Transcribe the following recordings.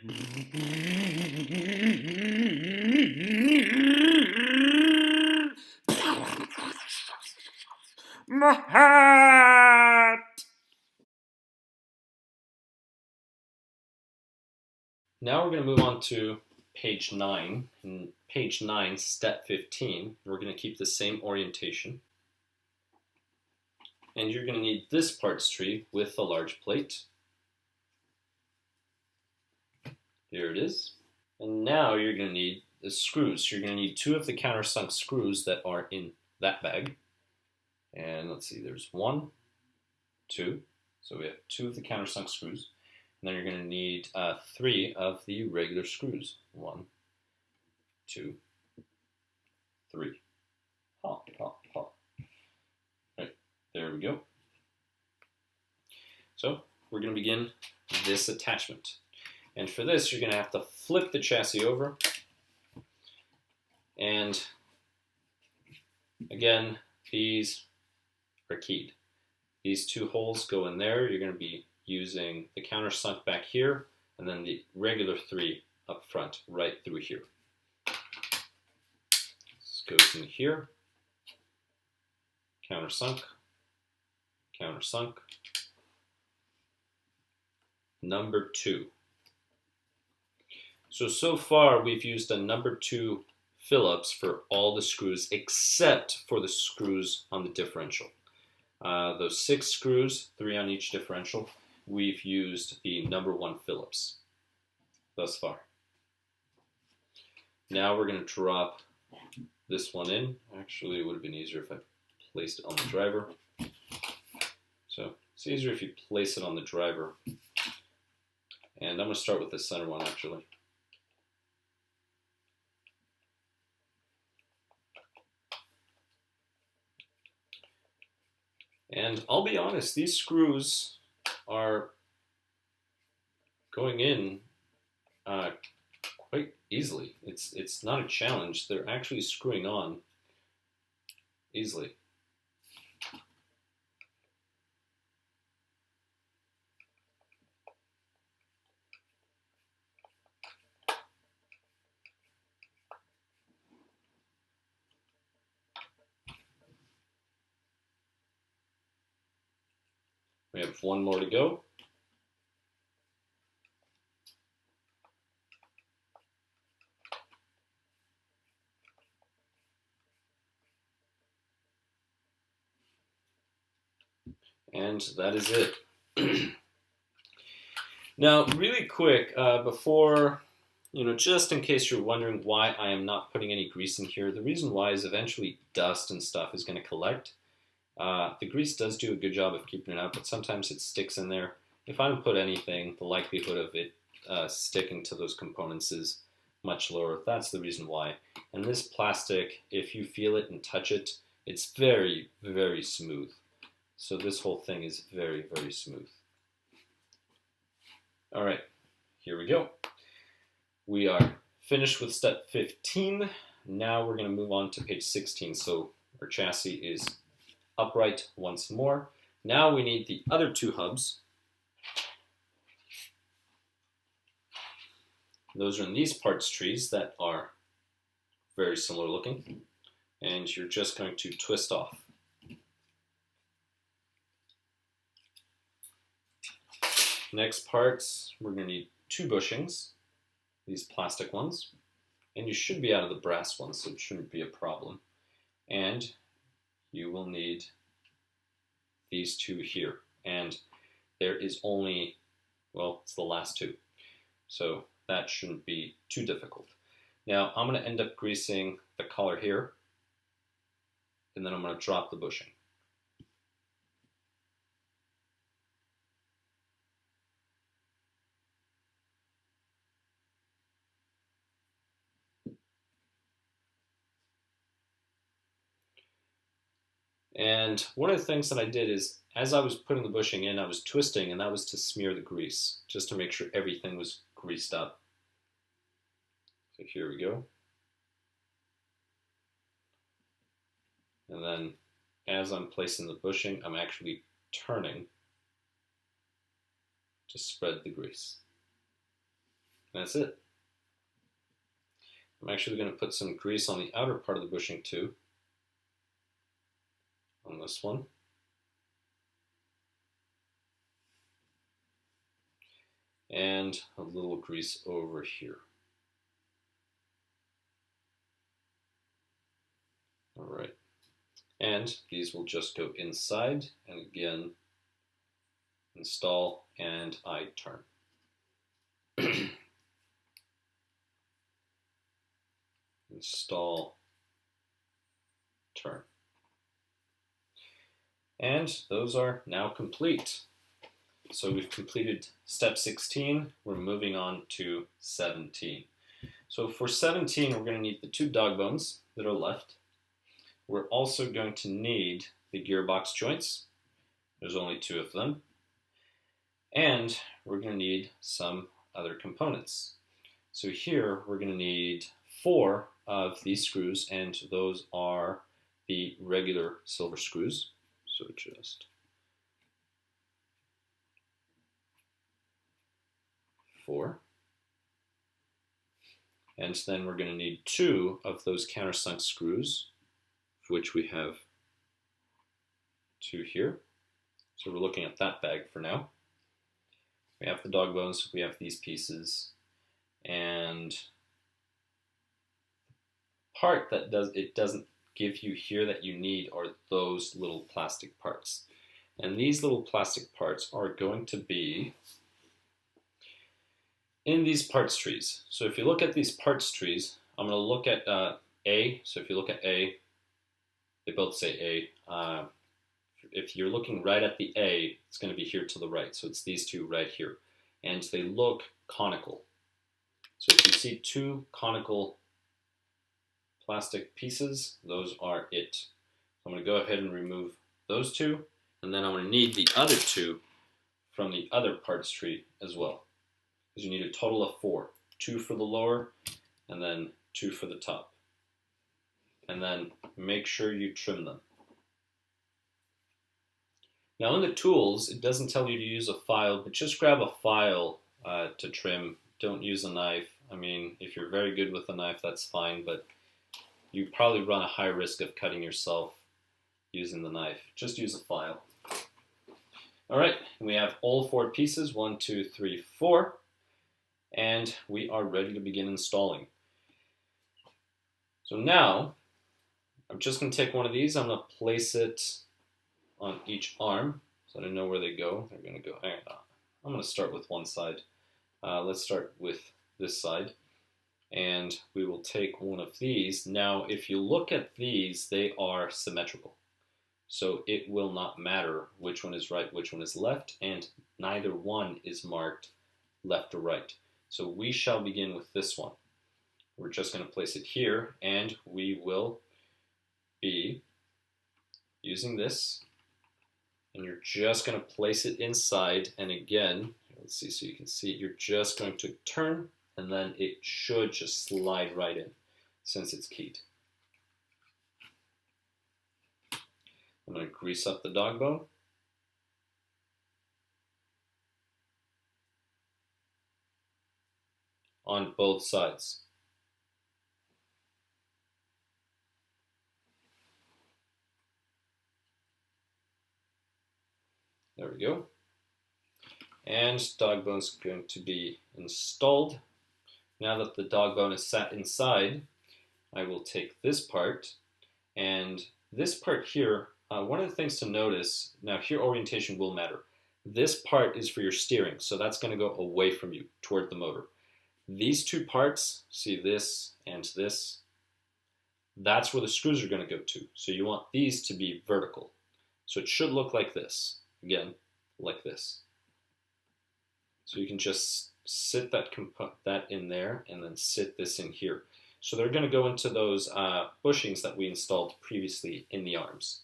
My hat! Now we're going to move on to page 9. In page 9, step 15, we're going to keep the same orientation. And you're going to need this parts tree with the large plate. Here it is. And now you're going to need the screws. You're going to need 2 of the countersunk screws that are in that bag. And let's see, there's 1, 2. So we have 2 of the countersunk screws. And then you're going to need 3 of the regular screws. 1, 2, 3. Hop, hop, hop. Right, there we go. So we're going to begin this attachment. And for this, you're going to have to flip the chassis over. And again, these are keyed. These 2 holes go in there. You're going to be using the countersunk back here, and then the regular 3 up front, right through here. This goes in here. Countersunk, countersunk. Number 2. So far we've used a number 2 Phillips for all the screws except for the screws on the differential. Those 6 screws, 3 on each differential, we've used the number 1 Phillips thus far. Now we're going to drop this one in. Actually, it would have been easier if I placed it on the driver. So it's easier if you place it on the driver. And I'm going to start with the center one actually. And I'll be honest, these screws are going in quite easily. It's not a challenge. They're actually screwing on easily. We have 1 more to go. And that is it. Now, really quick, before, just in case you're wondering why I am not putting any grease in here, the reason why is eventually dust and stuff is going to collect. The grease does do a good job of keeping it out, but sometimes it sticks in there. If I don't put anything, the likelihood of it sticking to those components is much lower. That's the reason why. And this plastic, if you feel it and touch it, it's very, very smooth. So this whole thing is very, very smooth. All right, here we go. We are finished with step 15. Now we're going to move on to page 16. So our chassis is upright once more. Now we need the other 2 hubs. Those are in these parts trees that are very similar looking. And you're just going to twist off. Next parts, we're going to need 2 bushings, these plastic ones, and you should be out of the brass ones, so it shouldn't be a problem. And you will need these 2 here, and there is only, well, it's the last 2, so that shouldn't be too difficult. Now I'm going to end up greasing the collar here, and then I'm going to drop the bushing. And one of the things that I did is, as I was putting the bushing in, I was twisting, and that was to smear the grease, just to make sure everything was greased up. So here we go. And then as I'm placing the bushing, I'm actually turning to spread the grease. That's it. I'm actually going to put some grease on the outer part of the bushing too, on this one. And a little grease over here. All right. And these will just go inside, and again, install, and I turn. Install, turn. And those are now complete. So we've completed step 16. We're moving on to 17. So for 17, we're going to need the 2 dog bones that are left. We're also going to need the gearbox joints. There's only 2 of them. And we're going to need some other components. So here we're going to need 4 of these screws, and those are the regular silver screws. So just 4. And then we're going to need 2 of those countersunk screws, which we have 2 here. So we're looking at that bag for now. We have the dog bones, we have these pieces, and part that doesn't give you here that you need are those little plastic parts. And these little plastic parts are going to be in these parts trees. So if you look at these parts trees, I'm going to look at A. So if you look at A, they both say A. If you're looking right at the A, it's going to be here to the right. So it's these 2 right here. And they look conical. So if you see 2 conical plastic pieces, those are it. So I'm going to go ahead and remove those 2. And then I'm going to need the other 2 from the other parts tree as well. Because you need a total of 4. 2 for the lower, and then 2 for the top. And then make sure you trim them. Now in the tools, it doesn't tell you to use a file, but just grab a file to trim. Don't use a knife. I mean, if you're very good with a knife, that's fine, but you probably run a high risk of cutting yourself using the knife. Just use a file. All right, we have all 4 pieces, 1, 2, 3, 4, and we are ready to begin installing. So now, I'm just going to take one of these. I'm going to place it on each arm, so I don't know where they go. They're going to go. I'm going to start with one side. Let's start with this side, and we will take one of these. Now, if you look at these, they are symmetrical, so it will not matter which one is right, which one is left, and neither one is marked left or right. So we shall begin with this one. We're just going to place it here, and we will be using this. And you're just going to place it inside, and again, let's see so you can see, you're just going to turn, and then it should just slide right in since it's keyed. I'm going to grease up the dog bone. On both sides. There we go. And dog bone is going to be installed. Now that the dog bone is sat inside, I will take this part, and this part here, one of the things to notice, now here orientation will matter. This part is for your steering, so that's going to go away from you toward the motor. These 2 parts, see this and this, that's where the screws are going to go to. So you want these to be vertical. So it should look like this. Again, like this. So you can just sit that in there and then sit this in here. So they're going to go into those bushings that we installed previously in the arms.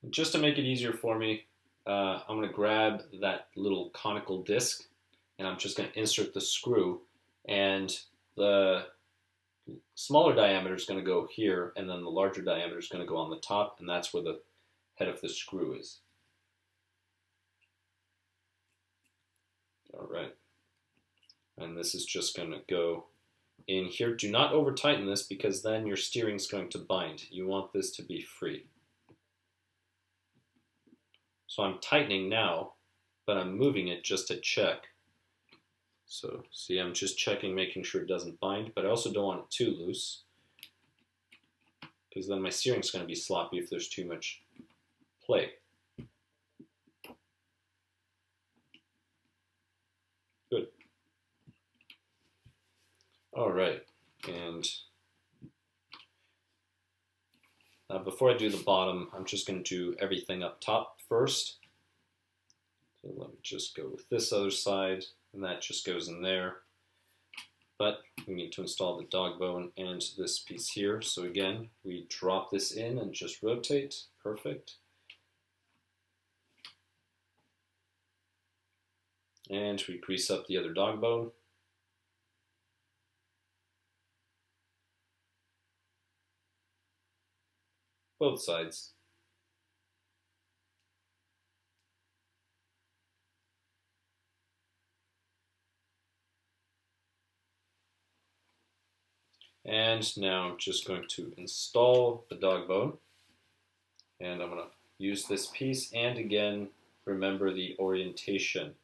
Just to make it easier for me, I'm going to grab that little conical disc, and I'm just going to insert the screw, and the smaller diameter is going to go here, and then the larger diameter is going to go on the top, and that's where the head of the screw is. right. And this is just going to go in here. Do not over tighten this because then your steering is going to bind. You want this to be free. So I'm tightening now, but I'm moving it just to check. So see, I'm just checking, making sure it doesn't bind, but I also don't want it too loose because then my steering is going to be sloppy if there's too much play. Good. All right, and before I do the bottom, I'm just going to do everything up top first. So let me just go with this other side, and that just goes in there. But we need to install the dog bone and this piece here. So again, we drop this in and just rotate. Perfect. And we grease up the other dog bone. Both sides. And now I'm just going to install the dog bone. And I'm going to use this piece, and again, remember the orientation.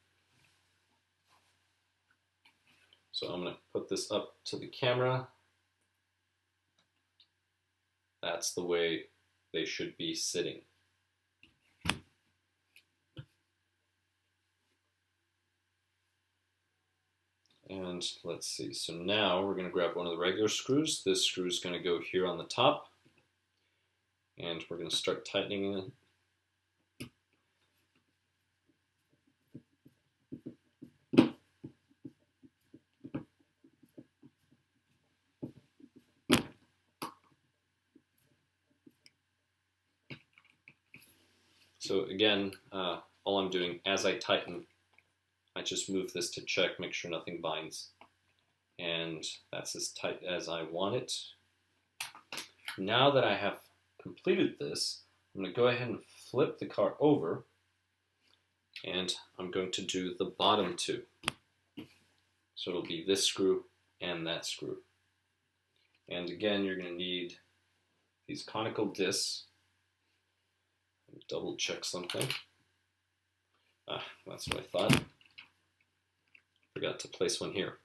So I'm going to put this up to the camera. That's the way they should be sitting. And let's see, so now we're going to grab one of the regular screws. This screw is going to go here on the top. And we're going to start tightening it. So again, all I'm doing as I tighten, I just move this to check, make sure nothing binds. And that's as tight as I want it. Now that I have completed this, I'm going to go ahead and flip the car over, and I'm going to do the bottom two. So it'll be this screw and that screw. And again, you're going to need these conical discs. Double check something. That's what I thought. Forgot to place one here.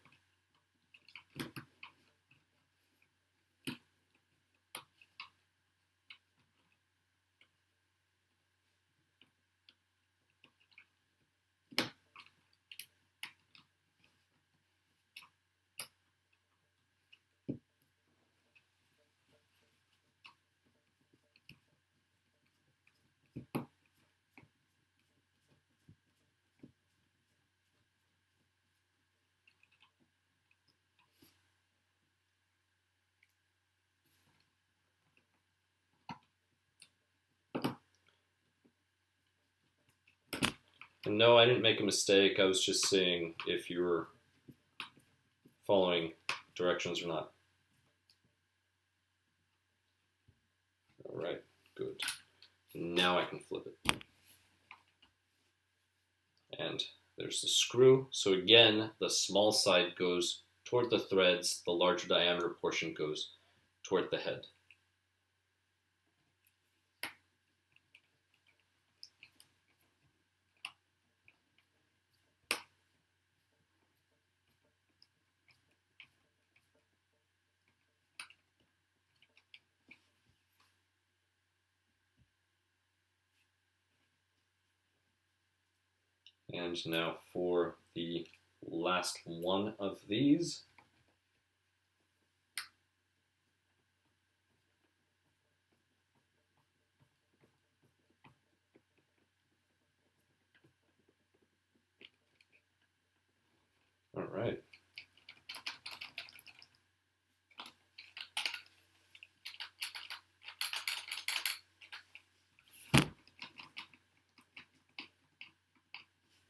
And no, I didn't make a mistake. I was just saying if you were following directions or not. All right, good. Now I can flip it. And there's the screw. So again, the small side goes toward the threads, the larger diameter portion goes toward the head. And now for the last one of these. All right.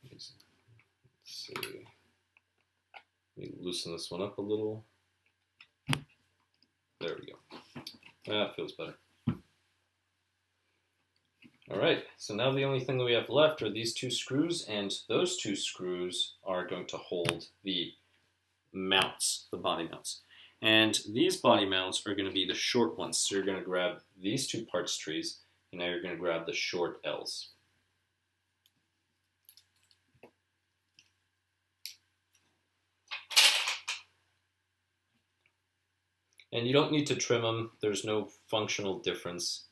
Let's see. Let me loosen this one up a little. There we go. That feels better. All All right, so now the only thing that we have left are these two screws, and those two screws are going to hold the mounts, the body mounts. And these body mounts are going to be the short ones. So you're going to grab these two parts trees, and now you're going to grab the short L's. And you don't need to trim them. There's no functional difference.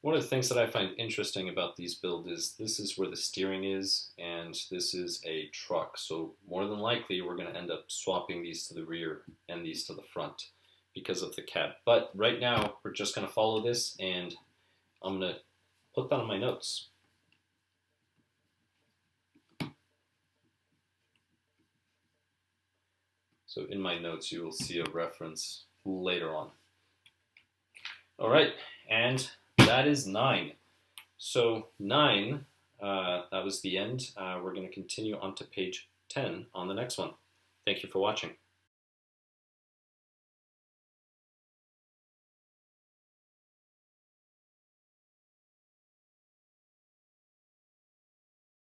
One of the things that I find interesting about these builds is this is where the steering is, and this is a truck. So more than likely, we're going to end up swapping these to the rear and these to the front because of the cab. But right now, we're just going to follow this, and I'm going to put that on my notes. So in my notes, you will see a reference later on. All right, and that is 9. So 9, that was the end. We're going to continue on to page 10 on the next one. Thank you for watching.